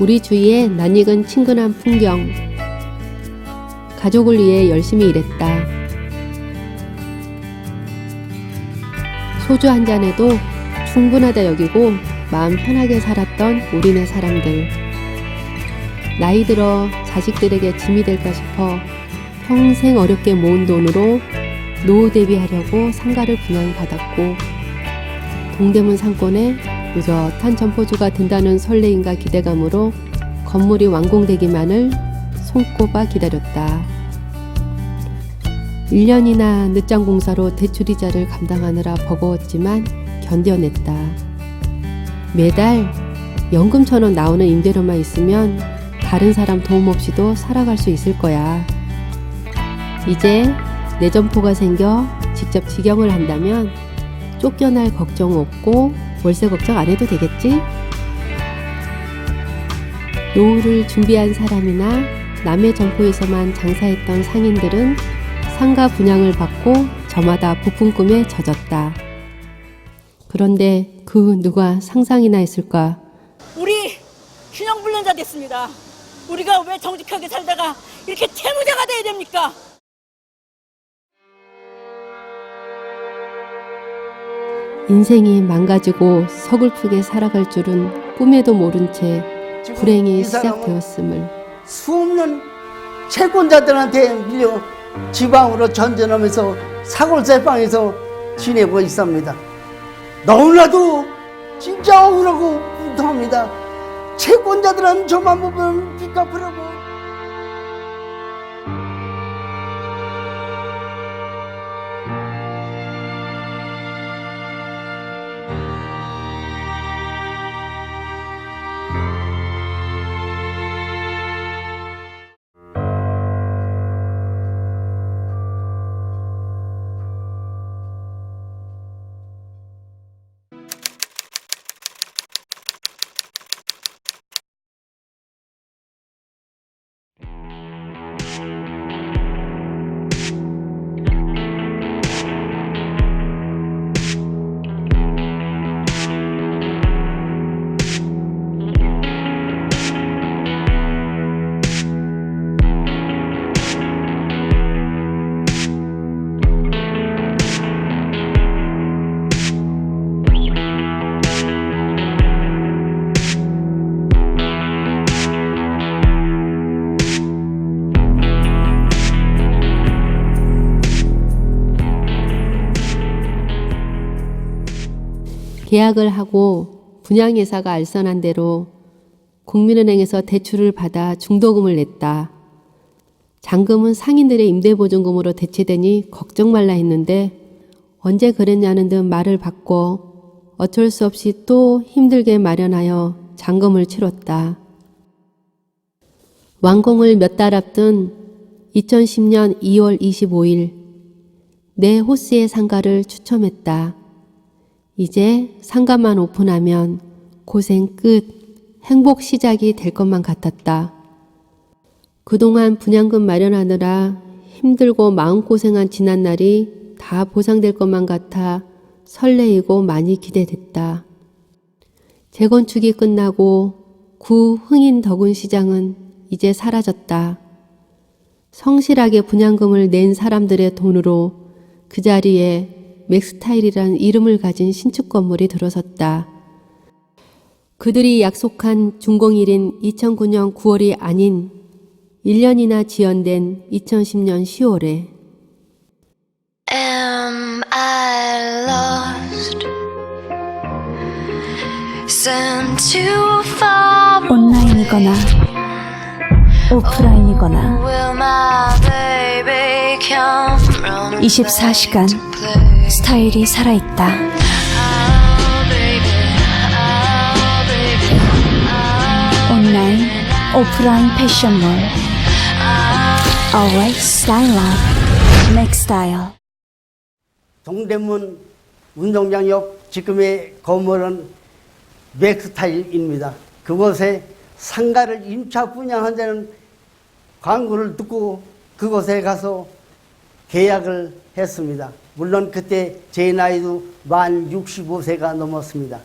우리 주위에 낯익은 친근한 풍경. 가족을 위해 열심히 일했다. 소주 한 잔에도 충분하다 여기고 마음 편하게 살았던 우리네 사람들. 나이 들어 자식들에게 짐이 될까 싶어 평생 어렵게 모은 돈으로 노후 대비하려고 상가를 분양받았고, 동대문 상권에 의젓한 점포주가 된다는 설레임과 기대감으로 건물이 완공되기만을 손꼽아 기다렸다. 1년이나 늦장 공사로 대출이자를 감당하느라 버거웠지만 견뎌냈다. 매달 연금 1,000원 나오는 임대료만 있으면 다른 사람 도움 없이도 살아갈 수 있을 거야. 이제 내 점포가 생겨 직접 직영을 한다면 쫓겨날 걱정 없고 월세 걱정 안 해도 되겠지? 노후를 준비한 사람이나 남의 점포에서만 장사했던 상인들은 상가 분양을 받고 저마다 부푼 꿈에 젖었다. 그런데 그 누가 상상이나 했을까? 우리 균형불능자 됐습니다. 우리가 왜 정직하게 살다가 이렇게 채무자가 돼야 됩니까? 인생이 망가지고 서글프게 살아갈 줄은 꿈에도 모른 채 불행이 시작되었음을. 수없는 채권자들한테 밀려 지방으로 전전하면서 사골세방에서 지내고 있습니다. 너무나도 진짜 억울하고 분통합니다. 채권자들은 저만 보면 빚 갚으라고. 계약을 하고 분양회사가 알선한 대로 국민은행에서 대출을 받아 중도금을 냈다. 잔금은 상인들의 임대보증금으로 대체되니 걱정 말라 했는데 언제 그랬냐는 듯 말을 바꿔 어쩔 수 없이 또 힘들게 마련하여 잔금을 치렀다. 완공을 몇 달 앞둔 2010년 2월 25일 내 호스의 상가를 추첨했다. 이제 상가만 오픈하면 고생 끝, 행복 시작이 될 것만 같았다. 그동안 분양금 마련하느라 힘들고 마음고생한 지난날이 다 보상될 것만 같아 설레이고 많이 기대됐다. 재건축이 끝나고 구 흥인 덕운 시장은 이제 사라졌다. 성실하게 분양금을 낸 사람들의 돈으로 그 자리에 맥스타일이란 이름을 가진 신축 건물이 들어섰다. 그들이 약속한 준공일인 2009년 9월이 아닌 1년이나 지연된 2010년 10월에 Am I lost? Sent too far 온라인이거나 오프라인이거나 Will my baby come running 24시간 back to play? 스타일이 살아있다. Oh, baby, oh, baby, 온라인, 오프라인 패션몰 Always Style Up, Make Style. 동대문 운동장 옆 지금의 건물은 맥스타일입니다. 그곳에 상가를 임차 분양한다는 광고를 듣고 그곳에 가서 계약을 했습니다. 물론 그때 제 나이도 만 65세가 넘었습니다.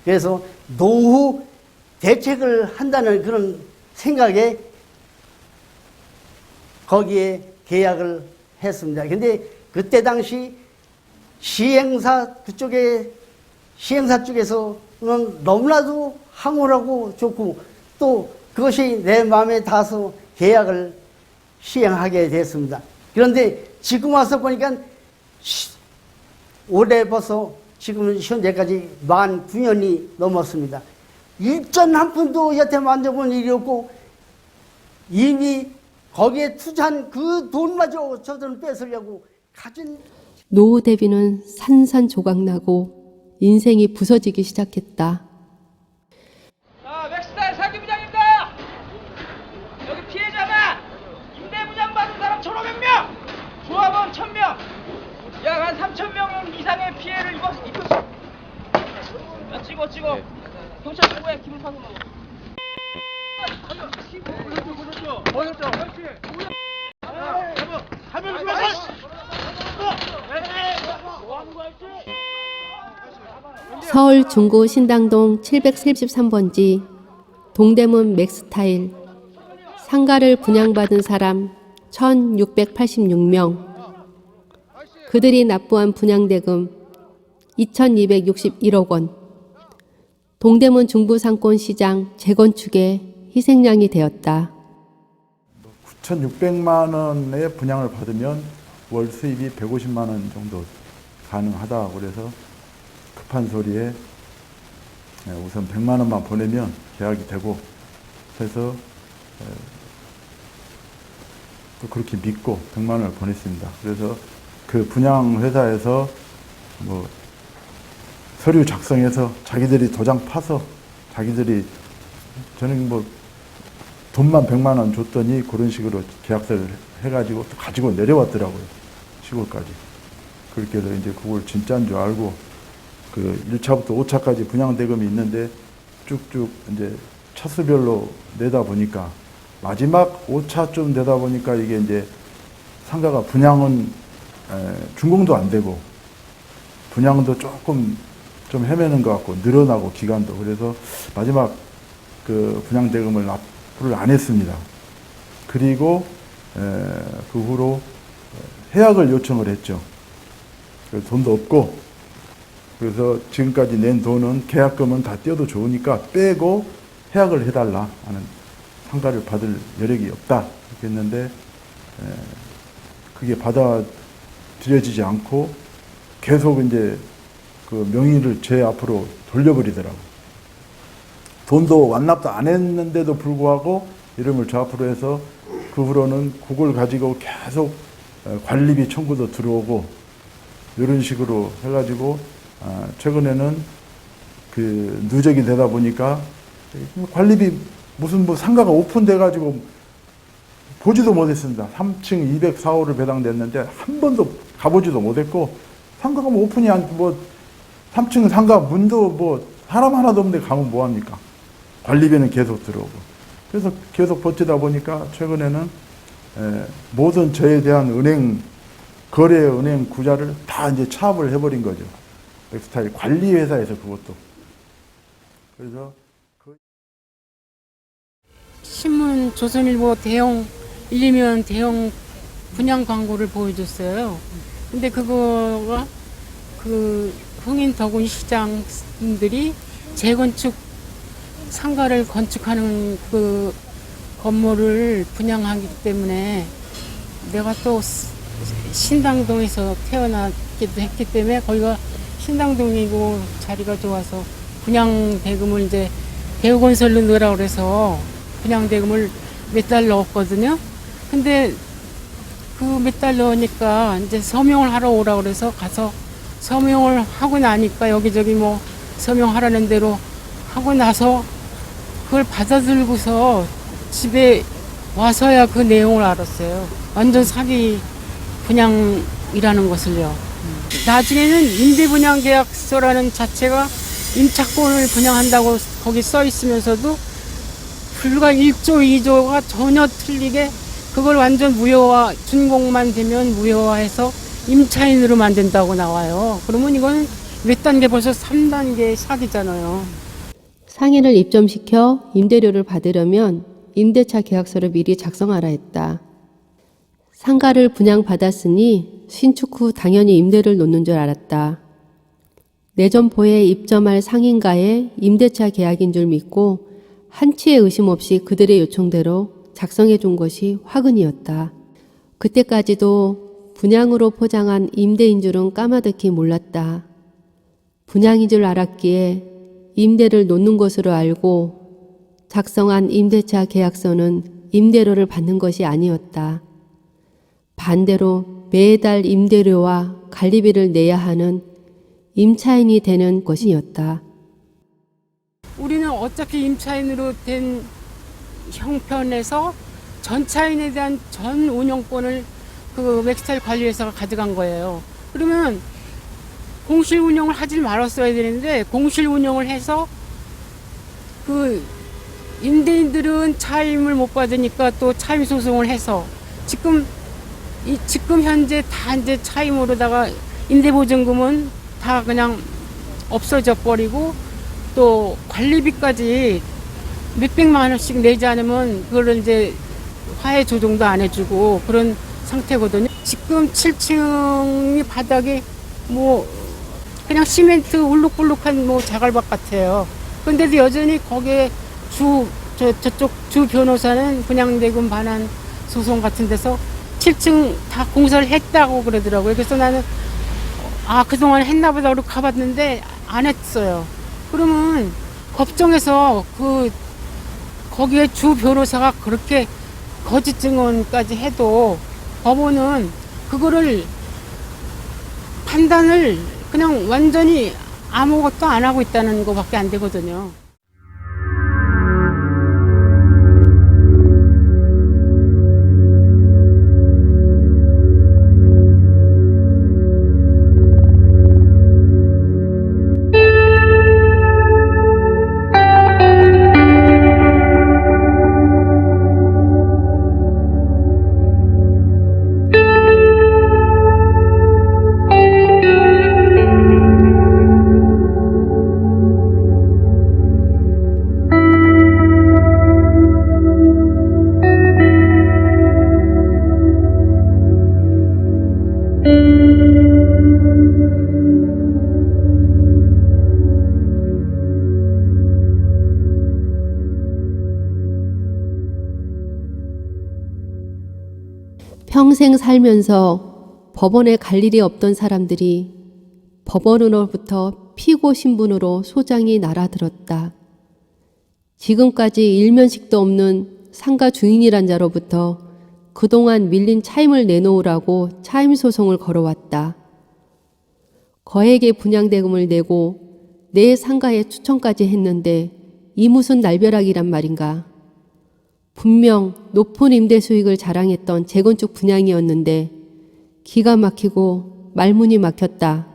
그래서 노후 대책을 한다는 그런 생각에 거기에 계약을 했습니다. 근데 그때 당시 시행사 쪽에서는 너무나도 황홀하고 좋고 또 그것이 내 마음에 닿아서 계약을 시행하게 됐습니다. 그런데 지금 와서 보니까 올해 벌써 지금 현재까지 만 9년이 넘었습니다. 일전 한 푼도 여태 만져본 일이 없고 이미 거기에 투자한 그 돈마저 저들은 뺏으려고 가진. 노후 대비는 산산조각나고 인생이 부서지기 시작했다. 자, 맥스타일 사기부장입니다. 여기 피해자가 임대부장 받은 사람 1,500명, 조합원 1,000명, 약 한 3,000명 이상의 피해를 입혔어. 야, 찍어. 경찰 보고해, 기분 파는 거. 보여줘. 서울 중구 신당동 733번지 동대문 맥스타일. 상가를 분양받은 사람 1,686명. 그들이 납부한 분양대금 2,261억 원. 동대문 중부상권시장 재건축에 희생양이 되었다. 9,600만 원의 분양을 받으면 월 수입이 150만 원 정도 가능하다고 그래서 급한 소리에 우선 100만 원만 보내면 계약이 되고 해서 또 그렇게 믿고 100만 원을 보냈습니다. 그래서 그 분양 회사에서 뭐 서류 작성해서 자기들이 도장 파서 자기들이 저는 뭐 돈만 100만 원 줬더니 그런 식으로 계약서를 해가지고 또 가지고 내려왔더라고요. 시골까지. 그렇게 해서 이제 그걸 진짜인 줄 알고 그 1차부터 5차까지 분양 대금이 있는데 쭉쭉 이제 차수별로 내다 보니까 마지막 5차쯤 되다 보니까 이게 이제 상가가 분양은 준공도 안 되고 분양도 조금 좀 헤매는 것 같고 늘어나고 기간도 그래서 마지막 그 분양 대금을 납부를 안 했습니다. 그리고 그 후로 해약을 요청을 했죠. 그래서 돈도 없고 그래서 지금까지 낸 돈은 계약금은 다 떼어도 좋으니까 빼고 해약을 해달라 하는 상가를 받을 여력이 없다 이렇게 했는데 그게 받아들여지지 않고 계속 이제 그 명의를 제 앞으로 돌려버리더라고. 돈도 완납도 안 했는데도 불구하고 이름을 저 앞으로 해서 그 후로는 그걸 가지고 계속 관리비 청구도 들어오고 이런 식으로 해가지고 최근에는 그 누적이 되다 보니까 관리비 무슨 뭐 상가가 오픈돼가지고 보지도 못했습니다. 3층 204호를 배당됐는데 한 번도 가보지도 못했고 상가가 뭐 오픈이 뭐 3층 상가 문도 뭐 사람 하나도 없는데 가면 뭐합니까? 관리비는 계속 들어오고 그래서 계속 버티다 보니까 최근에는 모든 저에 대한 거래 은행 구자를 다 이제 차압을 해버린 거죠. 맥스타일 관리회사에서 그것도. 그래서 신문 조선일보 대형 일리면 대형 분양 광고를 보여줬어요. 근데 그거가 그 흥인 더군 시장들이 재건축 상가를 건축하는 그 건물을 분양하기 때문에 내가 또 신당동에서 태어났기도 했기 때문에 거기가 신당동이고 자리가 좋아서 분양 대금을 이제 대우건설로 넣으라고 그래서 분양 대금을 몇 달 넣었거든요. 근데 그 몇 달 넣으니까 이제 서명을 하러 오라고 그래서 가서 서명을 하고 나니까 여기저기 뭐 서명하라는 대로 하고 나서 그걸 받아들고서 집에 와서야 그 내용을 알았어요. 완전 사기 분양이라는 것을요. 나중에는 임대분양계약서라는 자체가 임차권을 분양한다고 거기 써 있으면서도 불과 1조, 2조가 전혀 틀리게 그걸 완전 무효화, 준공만 되면 무효화해서 임차인으로 만든다고 나와요. 그러면 이건 몇 단계 벌써 3단계 사기잖아요. 상인을 입점시켜 임대료를 받으려면 임대차 계약서를 미리 작성하라 했다. 상가를 분양받았으니 신축 후 당연히 임대를 놓는 줄 알았다. 내 점포에 입점할 상인가의 임대차 계약인 줄 믿고 한치의 의심 없이 그들의 요청대로 작성해 준 것이 화근이었다. 그때까지도 분양으로 포장한 임대인 줄은 까마득히 몰랐다. 분양인 줄 알았기에 임대를 놓는 것으로 알고 작성한 임대차 계약서는 임대료를 받는 것이 아니었다. 반대로 매달 임대료와 관리비를 내야 하는 임차인이 되는 것이었다. 우리는 어차피 임차인으로 된 형편에서 전차인에 대한 전 운영권을 그 맥스타일 관리회사가 가져간 거예요. 그러면 공실 운영을 하질 말았어야 되는데 공실 운영을 해서 그 임대인들은 차임을 못 받으니까 또 차임 소송을 해서 지금 현재 다 이제 차임으로다가 임대보증금은 다 그냥 없어져 버리고 또 관리비까지 몇백만 원씩 내지 않으면 그걸 이제 화해 조정도 안 해주고 그런 상태거든요. 지금 7층이 바닥이 뭐 그냥 시멘트 울룩불룩한 뭐 자갈밭 같아요. 근데도 여전히 거기에 저쪽 주 변호사는 분양대금 반환 소송 같은 데서 7층 다 공사를 했다고 그러더라고요. 그래서 나는 그동안 했나 보다 그러고 가봤는데 안 했어요. 그러면 법정에서 거기에 주 변호사가 그렇게 거짓 증언까지 해도 법원은 그거를 판단을 그냥 완전히 아무것도 안 하고 있다는 것밖에 안 되거든요. 평생 살면서 법원에 갈 일이 없던 사람들이 법원으로부터 피고 신분으로 소장이 날아들었다. 지금까지 일면식도 없는 상가 주인이란 자로부터 그동안 밀린 차임을 내놓으라고 차임 소송을 걸어왔다. 거액의 분양대금을 내고 내 상가에 추천까지 했는데 이 무슨 날벼락이란 말인가. 분명 높은 임대 수익을 자랑했던 재건축 분양이었는데 기가 막히고 말문이 막혔다.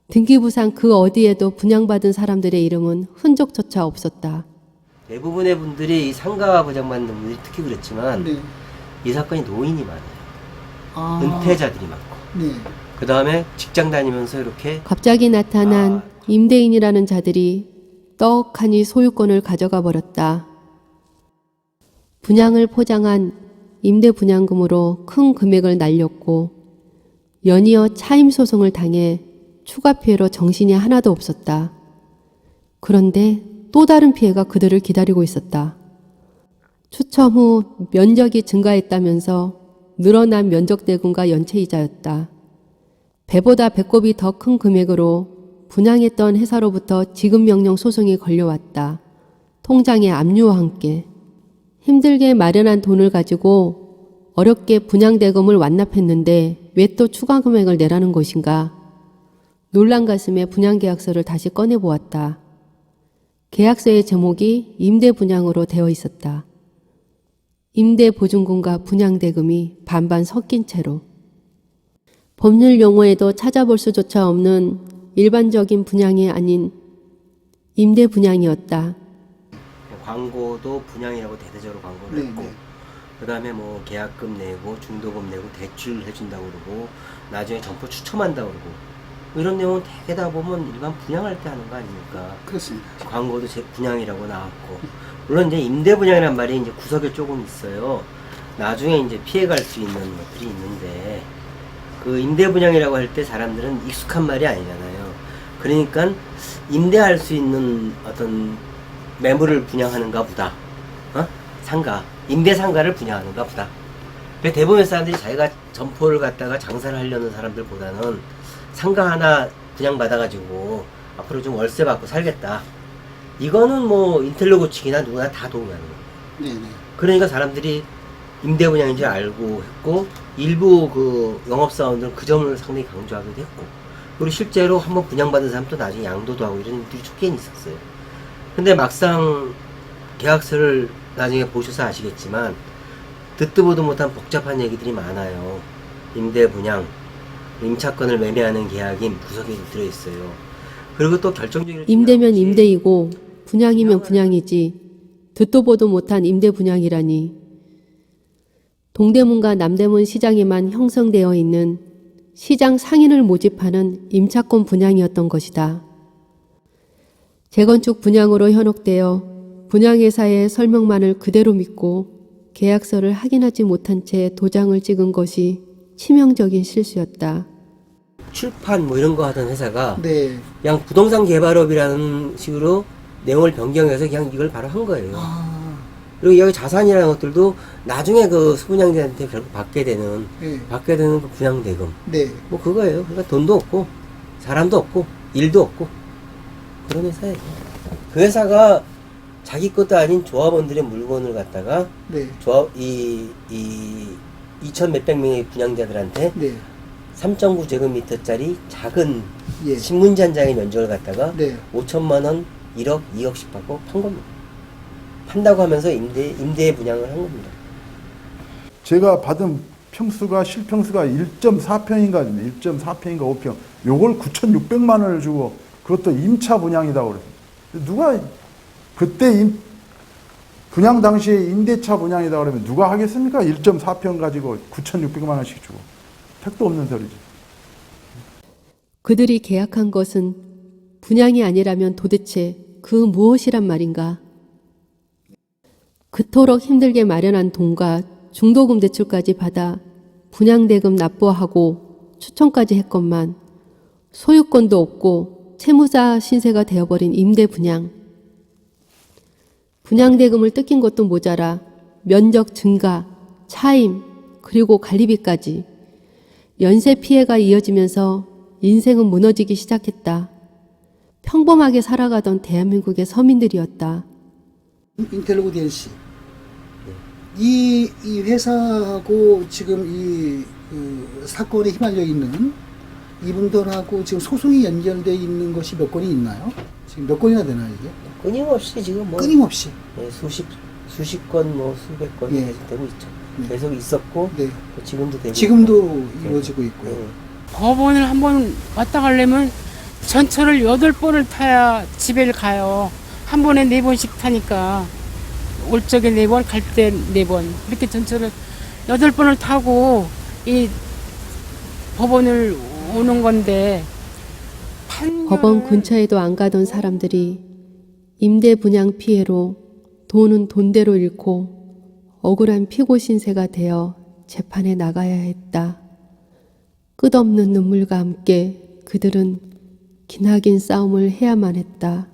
등기부상 그 어디에도 분양받은 사람들의 이름은 흔적조차 없었다. 대부분의 분들이 이 상가 보장받는 분들이 특히 그렇지만 이 사건이 노인이 많아요. 은퇴자들이 많고 그 다음에 직장 다니면서 이렇게 갑자기 나타난 임대인이라는 자들이 떡하니 소유권을 가져가 버렸다. 분양을 포장한 임대 분양금으로 큰 금액을 날렸고 연이어 차임 소송을 당해 추가 피해로 정신이 하나도 없었다. 그런데 또 다른 피해가 그들을 기다리고 있었다. 추첨 후 면적이 증가했다면서 늘어난 면적대금과 연체이자였다. 배보다 배꼽이 더 큰 금액으로 분양했던 회사로부터 지급명령 소송이 걸려왔다. 통장의 압류와 함께. 힘들게 마련한 돈을 가지고 어렵게 분양대금을 완납했는데 왜 또 추가 금액을 내라는 것인가. 놀란 가슴에 분양계약서를 다시 꺼내보았다. 계약서의 제목이 임대분양으로 되어 있었다. 임대보증금과 분양대금이 반반 섞인 채로. 법률 용어에도 찾아볼 수조차 없는 일반적인 분양이 아닌 임대분양이었다. 광고도 분양이라고 대대적으로 광고를 했고 그 다음에 뭐 계약금 내고 중도금 내고 대출 해준다고 그러고 나중에 점포 추첨한다고 그러고 이런 내용은 대개 다 보면 일반 분양할 때 하는 거 아닙니까? 그렇습니다. 광고도 제 분양이라고 나왔고, 물론 이제 임대 분양이란 말이 이제 구석에 조금 있어요. 나중에 이제 피해갈 수 있는 것들이 있는데, 그 임대 분양이라고 할 때 사람들은 익숙한 말이 아니잖아요. 그러니까 임대할 수 있는 어떤 매물을 분양하는가 보다. 상가, 임대 상가를 분양하는가 보다. 대부분의 사람들이 자기가 점포를 갖다가 장사를 하려는 사람들보다는 상가 하나 분양받아가지고 앞으로 좀 월세 받고 살겠다. 이거는 뭐 인텔로 고치기나 누구나 다 동의하는 거예요. 네네. 그러니까 사람들이 임대 분양인 줄 알고 했고, 일부 그 영업사원들은 그 점을 상당히 강조하기도 했고, 그리고 실제로 한번 분양받은 사람도 나중에 양도도 하고 이런 일들이 촉견이 있었어요. 근데 막상 계약서를 나중에 보셔서 아시겠지만 듣도 보도 못한 복잡한 얘기들이 많아요. 임대 분양, 임차권을 매매하는 계약인 구석에 들어있어요. 그리고 또 결정적으로 임대면 임대이고 분양이면 분양이지 듣도 보도 못한 임대 분양이라니. 동대문과 남대문 시장에만 형성되어 있는 시장 상인을 모집하는 임차권 분양이었던 것이다. 재건축 분양으로 현혹되어 분양회사의 설명만을 그대로 믿고 계약서를 확인하지 못한 채 도장을 찍은 것이 치명적인 실수였다. 출판 뭐 이런 거 하던 회사가 네. 그냥 부동산 개발업이라는 식으로 내용을 변경해서 그냥 이걸 바로 한 거예요. 그리고 여기 자산이라는 것들도 나중에 그 수분양자한테 결국 받게 되는 그 분양대금. 네. 뭐 그거예요. 그러니까 돈도 없고 사람도 없고 일도 없고 그런 회사예요. 그 회사가 자기 것도 아닌 조합원들의 물건을 갖다가 조합 이 2,000 몇백 명의 분양자들한테 3.9 제곱미터짜리 작은 신문지 한 장의 면적을 갖다가 5천만 원, 1억, 2억씩 받고 판 겁니다. 판다고 하면서 임대 분양을 한 겁니다. 제가 받은 평수가 실평수가 1.4평인가 1.4평인가 5평. 요걸 9,600만 원을 주고 그것도 임차 분양이라고 그래요. 누가 그때 분양 당시에 임대차 분양이다 그러면 누가 하겠습니까? 1.4평 가지고 9,600만 원씩 주고. 택도 없는 소리지. 그들이 계약한 것은 분양이 아니라면 도대체 그 무엇이란 말인가? 그토록 힘들게 마련한 돈과 중도금 대출까지 받아 분양대금 납부하고 추천까지 했건만 소유권도 없고 채무자 신세가 되어버린 임대 분양. 분양대금을 뜯긴 것도 모자라 면적 증가, 차임, 그리고 관리비까지 연쇄 피해가 이어지면서 인생은 무너지기 시작했다. 평범하게 살아가던 대한민국의 서민들이었다. 인텔로그 DLC 이 회사하고 지금 그 사건에 휘말려 있는 이분들하고 지금 소송이 연결되어 있는 것이 몇 건이 있나요? 지금 몇 건이나 되나요, 이게? 끊임없이 지금 뭐 끊임없이 수십 건, 뭐 수백 건이 계속 되고 있죠. 계속 있었고 또 지금도 되고 지금도 이루어지고 있고요. 법원을 한번 왔다 가려면 전철을 8번을 타야 집에 가요. 한 번에 4번씩 타니까 올 적에 4번, 갈 때 4번 이렇게 전철을 8번을 타고 이 법원을 오는 건데 법원 근처에도 안 가던 사람들이 임대 분양 피해로 돈은 돈대로 잃고 억울한 피고 신세가 되어 재판에 나가야 했다. 끝없는 눈물과 함께 그들은 기나긴 싸움을 해야만 했다.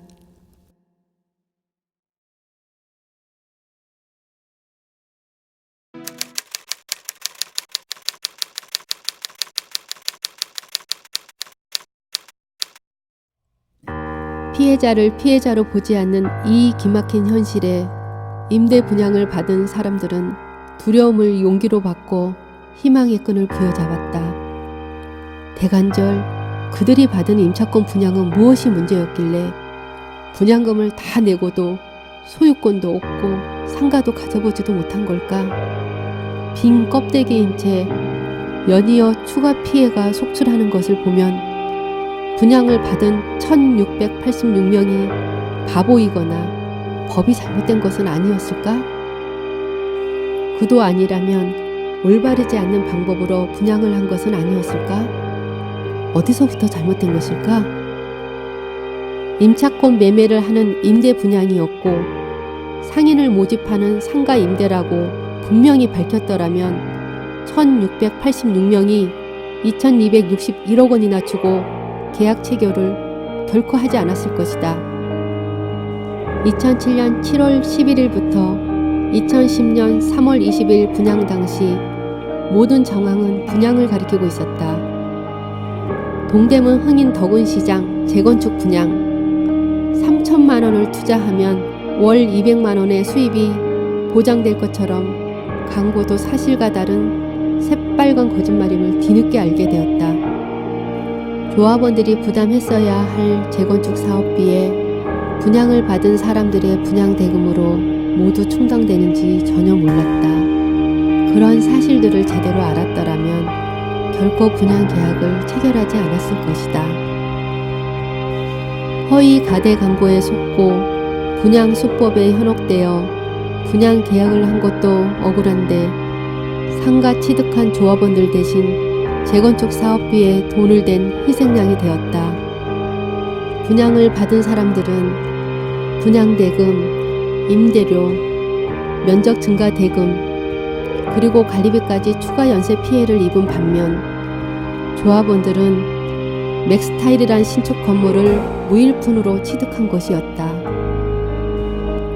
피해자를 피해자로 보지 않는 이 기막힌 현실에 임대 분양을 받은 사람들은 두려움을 용기로 바꿔 희망의 끈을 부여잡았다. 대간절 그들이 받은 임차권 분양은 무엇이 문제였길래 분양금을 다 내고도 소유권도 없고 상가도 가져보지도 못한 걸까? 빈 껍데기인 채 연이어 추가 피해가 속출하는 것을 보면 분양을 받은 1686명이 바보이거나 법이 잘못된 것은 아니었을까? 그도 아니라면 올바르지 않는 방법으로 분양을 한 것은 아니었을까? 어디서부터 잘못된 것일까? 임차권 매매를 하는 임대 분양이었고 상인을 모집하는 상가 임대라고 분명히 밝혔더라면 1686명이 2261억 원이나 주고 계약 체결을 결코 하지 않았을 것이다. 2007년 7월 11일부터 2010년 3월 20일 분양 당시 모든 정황은 분양을 가리키고 있었다. 동대문 흥인 덕운시장 재건축 분양 3천만 원을 투자하면 월 200만 원의 수입이 보장될 것처럼 광고도 사실과 다른 새빨간 거짓말임을 뒤늦게 알게 되었다. 조합원들이 부담했어야 할 재건축 사업비에 분양을 받은 사람들의 분양 대금으로 모두 충당되는지 전혀 몰랐다. 그런 사실들을 제대로 알았더라면 결코 분양 계약을 체결하지 않았을 것이다. 허위 가대 광고에 속고 분양 수법에 현혹되어 분양 계약을 한 것도 억울한데 상가 취득한 조합원들 대신 재건축 사업비에 돈을 댄 희생양이 되었다. 분양을 받은 사람들은 분양대금, 임대료, 면적 증가 대금, 그리고 관리비까지 추가 연쇄 피해를 입은 반면 조합원들은 맥스타일이란 신축 건물을 무일푼으로 취득한 것이었다.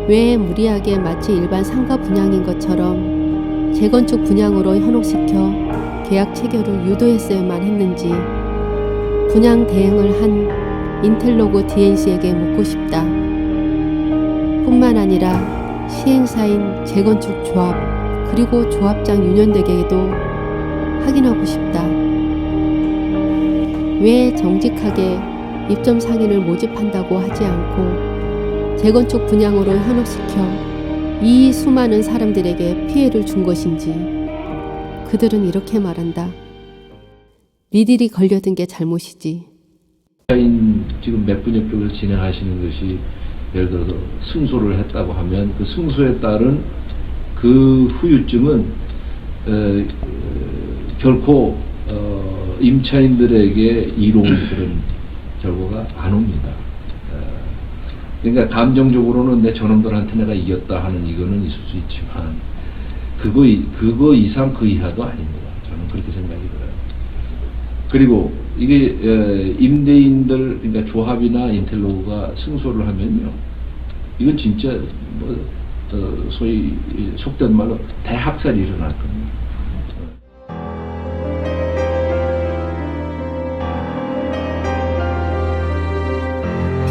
왜 무리하게 마치 일반 상가 분양인 것처럼 재건축 분양으로 현혹시켜 계약 체결을 유도했어야만 했는지 분양 대행을 한 인텔로그 DNC에게 묻고 싶다. 뿐만 아니라 시행사인 재건축 조합 그리고 조합장 윤현덕에게도 확인하고 싶다. 왜 정직하게 입점 상인을 모집한다고 하지 않고 재건축 분양으로 현혹시켜 이 수많은 사람들에게 피해를 준 것인지 그들은 이렇게 말한다. 니들이 걸려든 게 잘못이지. 지금 몇 분역 쪽에서 진행하시는 것이 예를 들어서 승소를 했다고 하면 그 승소에 따른 그 후유증은 결코 임차인들에게 이로운 그런 결과가 안 옵니다. 그러니까 감정적으로는 내 저놈들한테 내가 이겼다 하는 이거는 있을 수 있지만 그거 이상 그 이하도 아닙니다. 저는 그렇게 생각이 들어요. 그리고 이게 임대인들 그러니까 조합이나 인텔로그가 승소를 하면요, 이건 진짜 뭐 소위 속된 말로 대학살이 일어날 겁니다.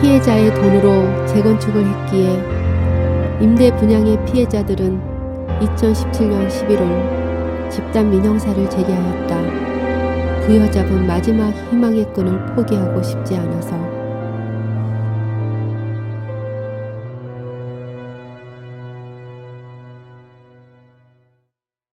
피해자의 돈으로 재건축을 했기에 임대 분양의 피해자들은 2017년 11월 집단 민형사를 제기하였다. 부여잡은 마지막 희망의 끈을 포기하고 싶지 않아서